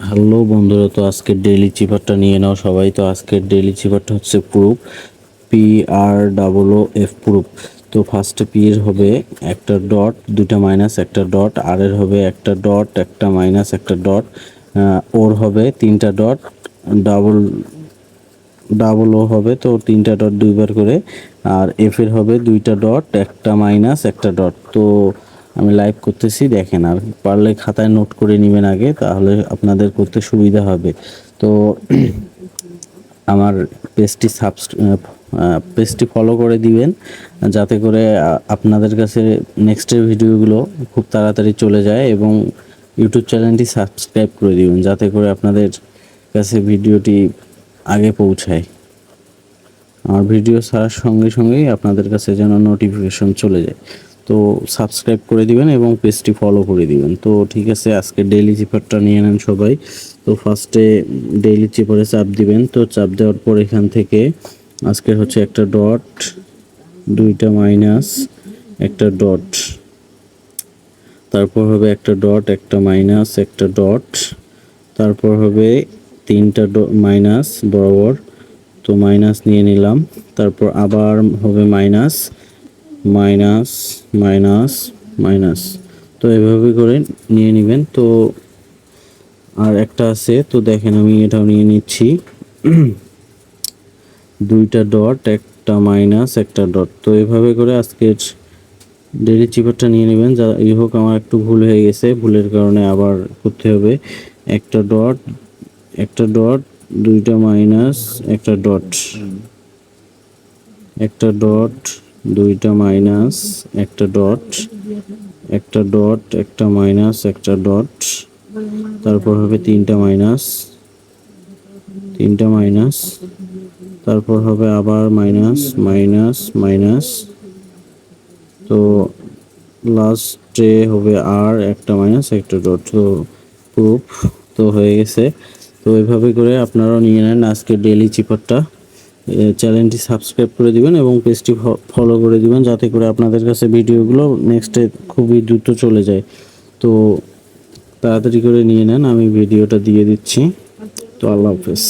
Hello বন্ধুরা, তো আজকের ডেইলি চিপারটা নিয়ে নাও সবাই। তো আজকের ডেইলি চিপারটা হচ্ছে প্রুফ, PROOF প্রুফ। তো ফার্স্টে পি এর হবে একটা ডট, দুইটা মাইনাস, একটা ডট। আর এর হবে একটা ডট, একটা মাইনাস, একটা ডট। ওর হবে তিনটা ডট, ডাবল ডাবলও হবে, তো তিনটা ডট দুইবার করে। আর এফ এর হবে দুইটা ডট, একটা মাইনাস, একটা ডট। তো আমি লাইভ করতেছি, দেখেন। আর পারলে খাতায় নোট করে নেবেন আগে, তাহলে আপনাদের করতে সুবিধা হবে। তো আমার পেজটি ফলো করে দিবেন, যাতে করে আপনাদের কাছে নেক্সটের ভিডিওগুলো খুব তাড়াতাড়ি চলে যায়। এবং ইউটিউব চ্যানেলটি সাবস্ক্রাইব করে দিবেন, যাতে করে আপনাদের কাছে ভিডিওটি আগে পৌঁছায়। আমার ভিডিও ছাড়ার সঙ্গে সঙ্গেই আপনাদের কাছে যেন নোটিফিকেশন চলে যায়। তো সাবস্ক্রাইব করে দিবেন এবং পেজটি ফলো করে দিবেন। তো ঠিক আছে, আজকে ডেইলি চিপারটা নিয়ে নেন সবাই। তো ফার্স্টে ডেইলি চিপারে চাপ দিবেন। তো চাপ দেওয়ার পর এখান থেকে আজকের হচ্ছে একটা ডট, দুইটা মাইনাস, একটা ডট। তারপর হবে একটা ডট, একটা মাইনাস, একটা ডট। তারপর হবে তিনটা মাইনাস বরাবর, তো মাইনাস নিয়ে নিলাম। তারপর আবার হবে মাইনাস, মাইনাস, মাইনাস, মাইনাস। তো এভাবে করে নিয়ে নেবেন। তো আর একটা আছে, তো দেখেন আমি এটাও নিয়ে নিচ্ছি। দুইটা ডট, একটা মাইনাস, একটা ডট। তো এভাবে করে আজকের ডেইলি চিপারটা নিয়ে নেবেন। যা এই হোক, আমার একটু ভুল হয়ে গেছে, ভুলের কারণে আবার করতে হবে। একটা ডট, একটা ডট, দুইটা মাইনাস, একটা ডট, একটা ডট, দুইটা মাইনাস, একটা ডট, একটা ডট, একটা মাইনাস, একটা ডট। তারপর হবে তিনটা মাইনাস, তিনটা মাইনাস। তারপর হবে আবার মাইনাস, মাইনাস, মাইনাস। তো লাস্টে হবে আর একটা মাইনাস, একটা ডট। তো প্রুফ তো হয়ে গেছে। তো এইভাবে করে আপনারাও নিয়ে নেন আজকে ডেইলি চিপারটা। চ্যানেলটি সাবস্ক্রাইব করে দিবেন এবং পেজটি ফলো করে দিবেন, যাতে করে আপনাদের কাছে ভিডিওগুলো নেক্সটে খুবই দ্রুত চলে যায়। তো তাড়াতাড়ি করে নিয়ে নেন, আমি ভিডিওটা দিয়ে দিচ্ছি। তো আল্লাহ হাফেজ।